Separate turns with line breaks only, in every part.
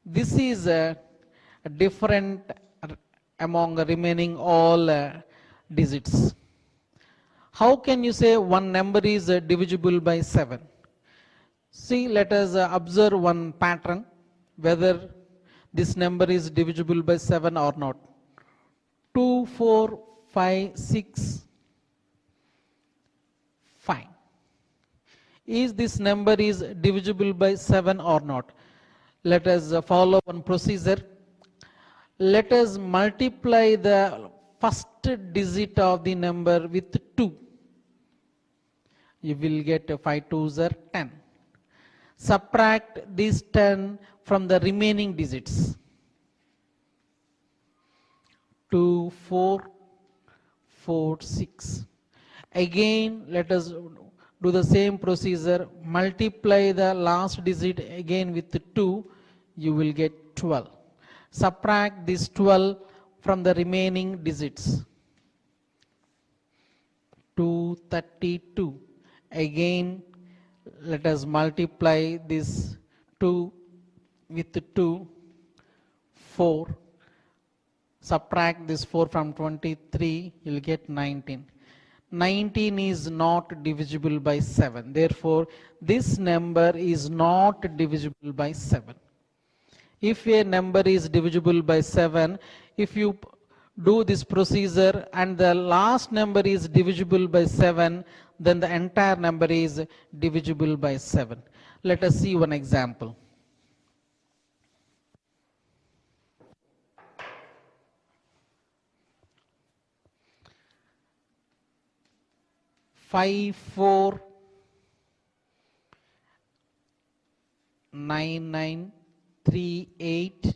This is different among the remaining all digits. How can you say one number is divisible by 7? See, let us observe one pattern, whether this number is divisible by 7 or not. 2, 4, 5, 6, fine. Is this number is divisible by 7 or not? Let us follow one procedure. Let us multiply the first digit of the number with 2. You will get 5 2s are 10. Subtract this 10 from the remaining digits. 2, 4, 4, 6. Again, let us do the same procedure. Multiply the last digit again with 2. You will get 12. Subtract this 12 from the remaining digits. 232. Again, let us multiply this 2 with 2, 4. Subtract this 4 from 23, you will get 19. 19 is not divisible by 7. Therefore, this number is not divisible by 7. If a number is divisible by 7, if you do this procedure and the last number is divisible by 7, then the entire number is divisible by 7. Let us see one example. Five, 4, 9, 9, 3, 8,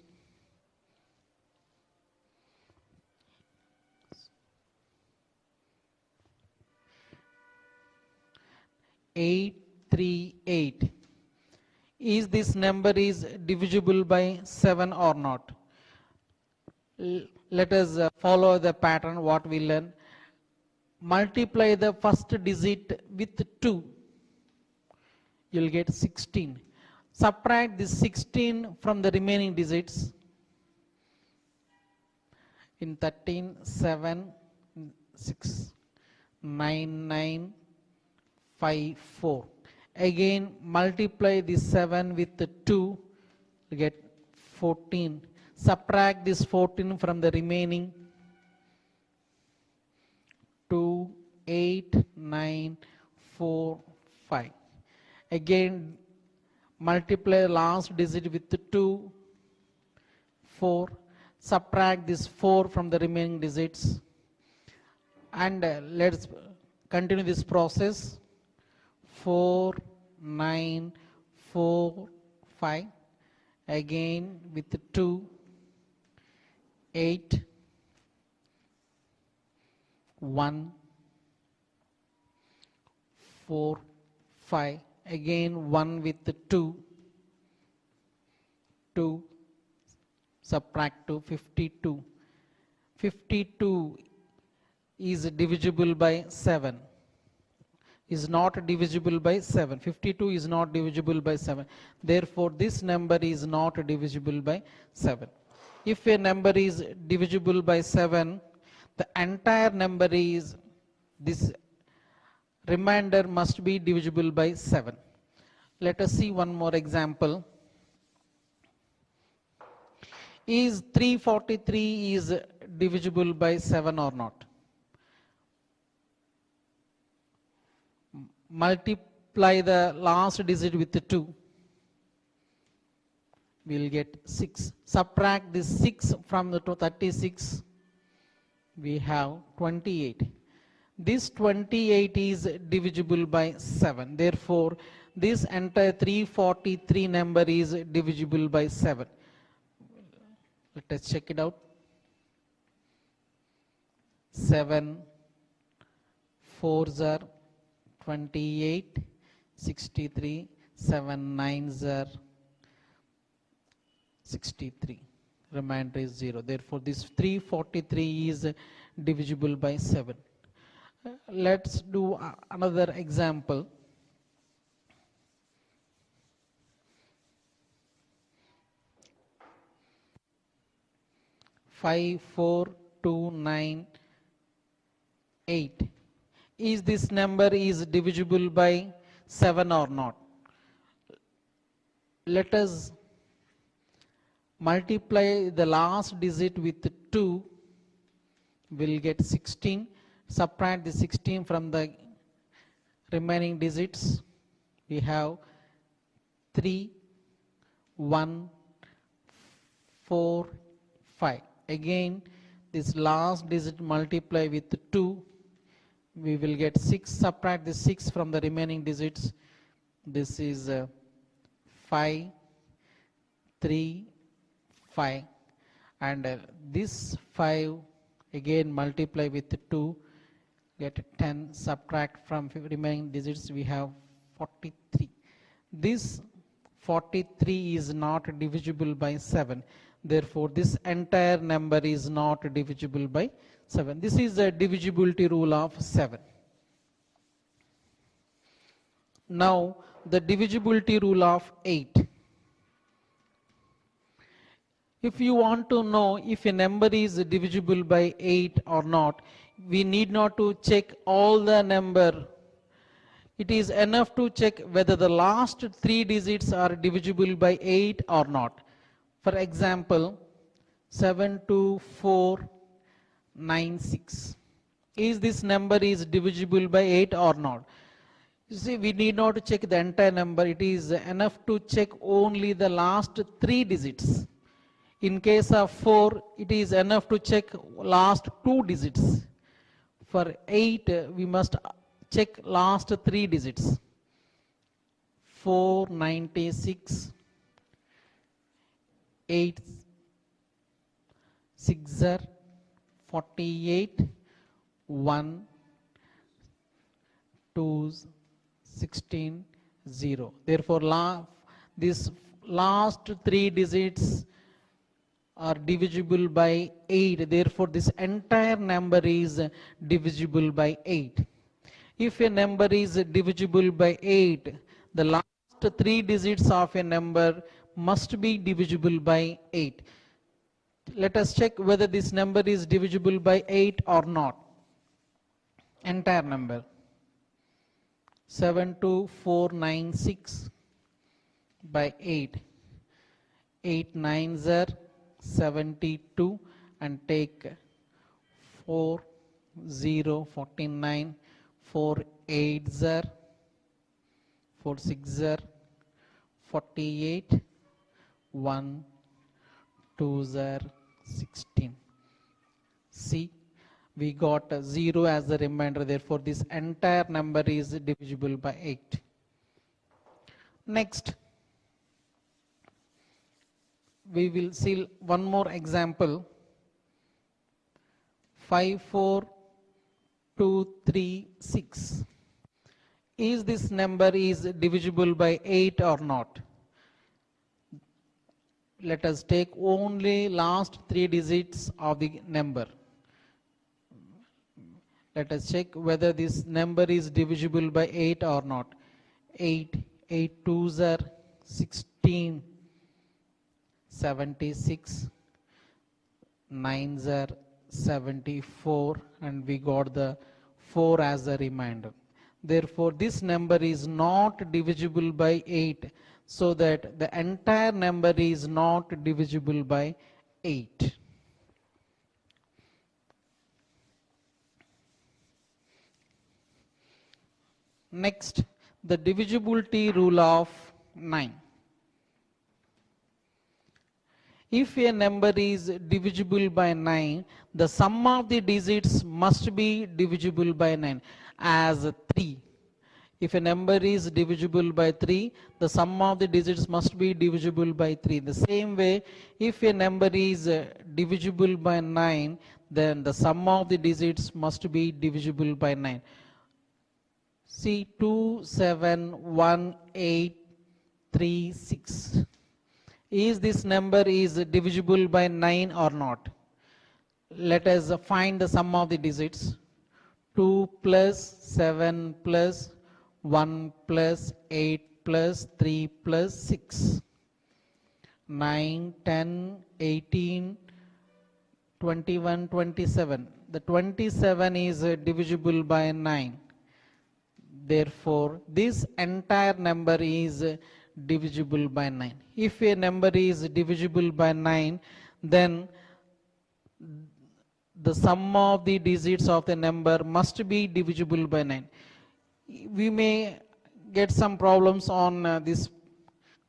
8, 3, 8. Is this number is divisible by 7 or not? Let us follow the pattern what we learn. Multiply the first digit with 2. You will get 16. Subtract this 16 from the remaining digits. In 13, 7, 6, 9, 9, 5, 4. Again, multiply this 7 with 2. You get 14. Subtract this 14 from the remaining. 2, 8, 9, 4, 5. Again, multiply last digit with 2, 4. Subtract this 4 from the remaining digits. And let's continue this process. 4, 9, 4, 5. Again with 2, 8, 1, 4, 5. Again 1 with 2, 2. Subtract 2, 52. 52 is divisible by 7. Is not divisible by 7. 52 is not divisible by 7. Therefore, this number is not divisible by 7. If a number is divisible by 7, the entire number is, this remainder must be divisible by 7. Let us see one more example. Is 343 is divisible by 7 or not? Multiply the last digit with 2. We will get 6. Subtract this 6 from the 36. We have 28. This 28 is divisible by 7. Therefore, this entire 343 number is divisible by 7. Let us check it out. 7 4s are 28, 63, 7 9s are 63. Remainder is 0. Therefore, this 343 is divisible by 7. Let's do another example. 54298. Is this number is divisible by 7 or not? Let us multiply the last digit with 2, we'll get 16. Subtract the 16 from the remaining digits. We have 3, 1, 4, 5. Again, this last digit multiply with 2, we will get 6. Subtract the 6 from the remaining digits. This is 5, 3, 5, and this 5 again multiply with 2, get 10. Subtract from remaining digits, we have 43. This 43 is not divisible by 7. Therefore, this entire number is not divisible by 7. This is the divisibility rule of 7. Now, the divisibility rule of 8. If you want to know if a number is divisible by 8 or not, we need not to check all the number. It is enough to check whether the last 3 digits are divisible by 8 or not. For example, 72496. Is this number is divisible by 8 or not? You see, we need not to check the entire number. It is enough to check only the last 3 digits. In case of 4, it is enough to check last 2 digits. For 8, we must check last 3 digits. 496, 8, 6, 48, 1, 2, 16, 0. Therefore, this last 3 digits are divisible by 8. Therefore, this entire number is divisible by 8. If a number is divisible by 8, the last 3 digits of a number must be divisible by 8. Let us check whether this number is divisible by 8 or not. Entire number 72496 by 8. 8 9s are 72, and take 4 0 49, 4 8s are 4 6 are 48, 1 2s are 16. See, we got 0 as the remainder. Therefore, this entire number is divisible by 8. Next, we will see one more example. 54236. Is this number is divisible by 8 or not? Let us take only last 3 digits of the number. Let us check whether this number is divisible by 8 or not. 8, 8 2s are 16, 76, 9s are 74, and we got the 4 as a remainder. Therefore, this number is not divisible by 8, so that the entire number is not divisible by 8. Next, the divisibility rule of 9. If a number is divisible by 9, the sum of the digits must be divisible by 9, as 3. If a number is divisible by 3, the sum of the digits must be divisible by 3. The same way, if a number is divisible by 9, then the sum of the digits must be divisible by 9. See, 27186. Is this number is divisible by 9 or not? Let us find the sum of the digits. 2 plus 7 plus 1 plus 8 plus 3 plus 6. 9, 10, 18, 21, 27. The 27 is divisible by 9. Therefore, this entire number is divisible by 9. If a number is divisible by 9, then the sum of the digits of the number must be divisible by 9. We may get some problems on this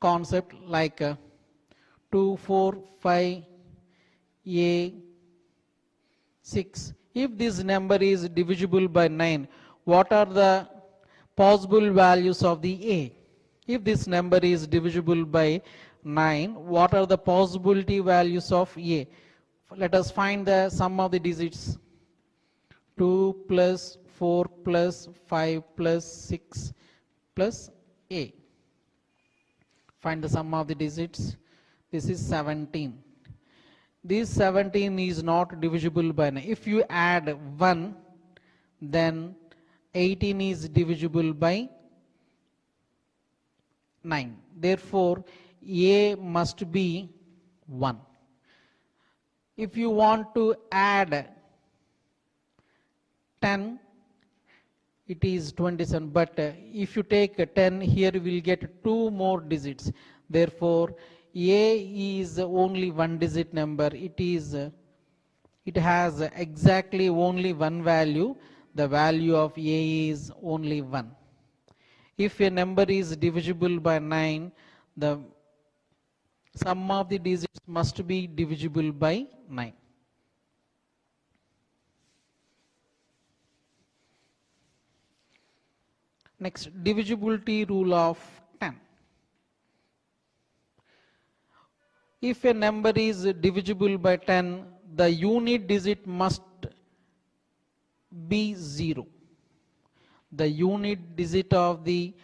concept like 2, 4, 5, a 6. If this number is divisible by 9, what are the possible values of the a? If this number is divisible by 9, what are the possibility values of a? Let us find the sum of the digits. 2 plus 4 plus 5 plus 6 plus a. Find the sum of the digits. This is 17. This 17 is not divisible by 9. If you add 1, then 18 is divisible by 9. Therefore, a must be 1. If you want to add 10, it is 27. But if you take 10, here we will get 2 more digits. Therefore, a is only one digit number. It has exactly only one value. The value of a is only 1. If a number is divisible by 9, the sum of the digits must be divisible by 9. Next, divisibility rule of 10. If a number is divisible by 10, the unit digit must be 0. The unit digit of the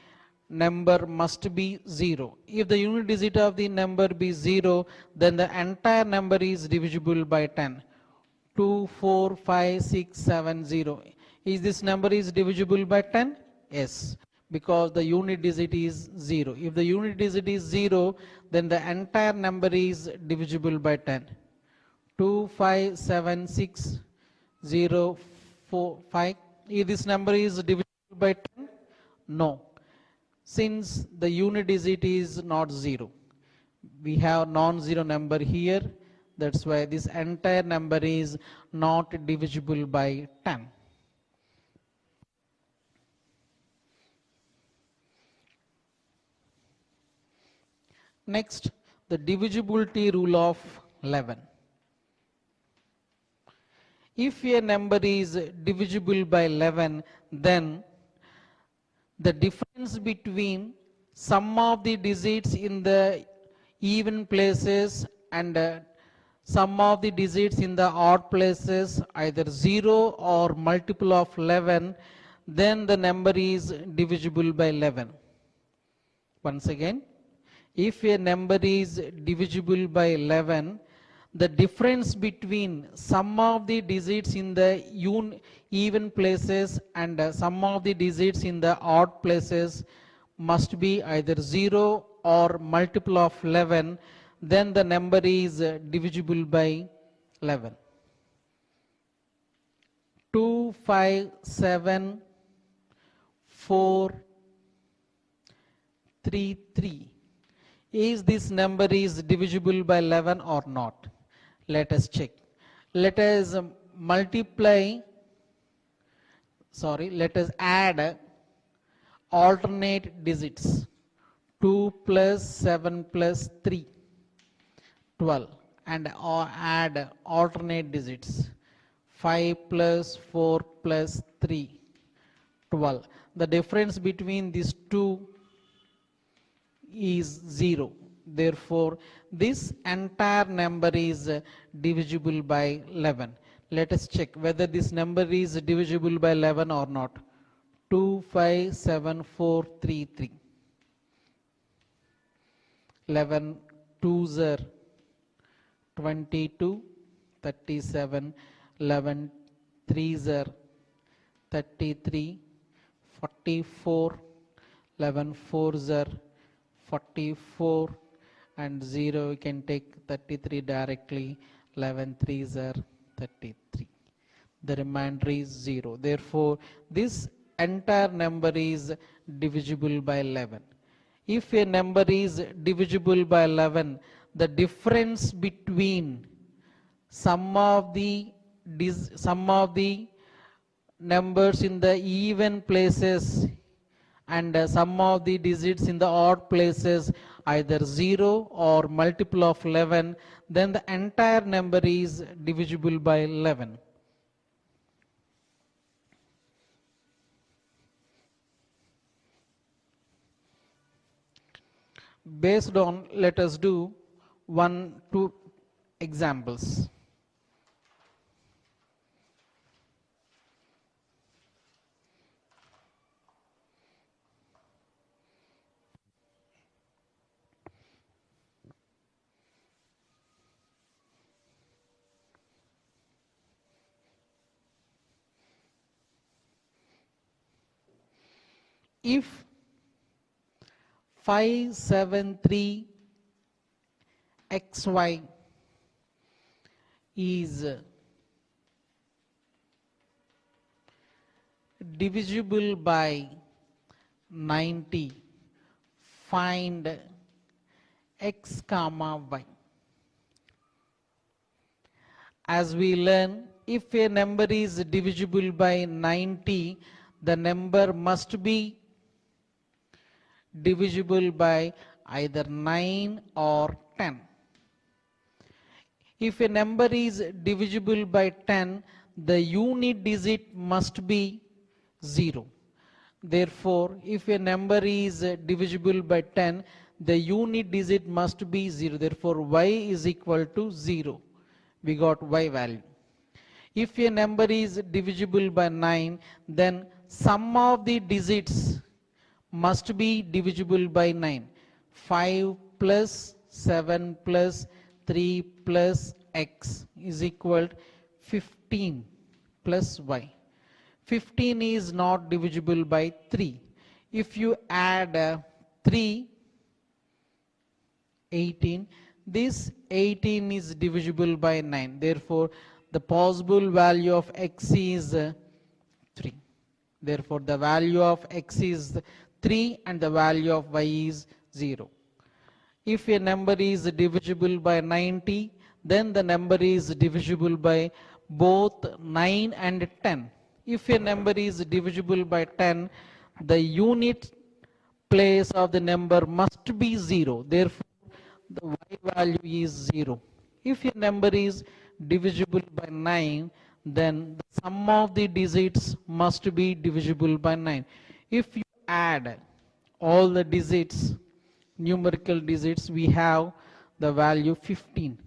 number must be 0. If the unit digit of the number be 0, then the entire number is divisible by 10. 2, 4, 5, 6, 7, 0. Is this number is divisible by 10? Yes, because the unit digit is 0. If the unit digit is 0, then the entire number is divisible by 10. 2, 5, 7, 6, 0, 4, 5. If this number is divisible by 10? No. Since the unit digit is not 0. We have non-zero number here. That's why this entire number is not divisible by 10. Next, the divisibility rule of 11. If a number is divisible by 11, then the difference between sum of the digits in the even places and sum of the digits in the odd places, either 0 or multiple of 11, then the number is divisible by 11. Once again, if a number is divisible by 11, the difference between sum of the digits in the even places and sum of the digits in the odd places must be either 0 or multiple of 11, then the number is divisible by 11. 2, 5, 7, 4, 3, 3. Is this number is divisible by 11 or not? Let us check. Let us add alternate digits. 2 plus 7 plus 3, 12. And add alternate digits. 5 plus 4 plus 3, 12. The difference between these two is 0. Therefore, this entire number is divisible by 11. Let us check whether this number is divisible by 11 or not. 2, 5, 7, 4, 3, 3. 11 2s are 22, 37, 11 3s are 33, 44, 11 4s are 44, and 0 you can take 33 directly, 11 3s are 33. The remainder is 0. Therefore, this entire number is divisible by 11. If a number is divisible by 11, the difference between sum of the numbers in the even places and sum of the digits in the odd places either 0 or multiple of 11, then the entire number is divisible by 11. Based on, let us do 2 examples. If 573 xy is divisible by 90, find x comma y. As we learn, if a number is divisible by 90, the number must be divisible by either 9 or 10. If a number is divisible by 10, the unit digit must be 0. Therefore, if a number is divisible by 10, the unit digit must be 0. Therefore, y is equal to 0. We got y value. If a number is divisible by 9, then sum of the digits must be divisible by 9. 5 plus 7 plus 3 plus x is equal to 15 plus y. 15 is not divisible by 3. If you add 3, 18, this 18 is divisible by 9. Therefore, the possible value of x is 3. Therefore, the value of x is 3 and the value of y is 0. If a number is divisible by 90, then the number is divisible by both 9 and 10. If a number is divisible by 10, the unit place of the number must be 0. Therefore, the y value is 0. If a number is divisible by 9, then the sum of the digits must be divisible by 9. If you add all the digits, numerical digits, we have the value 15.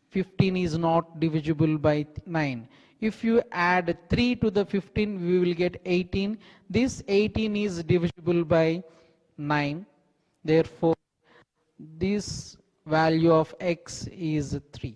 15 is not divisible by 9. If you add 3 to the 15, we will get 18. This 18 is divisible by 9. Therefore, this value of x is 3.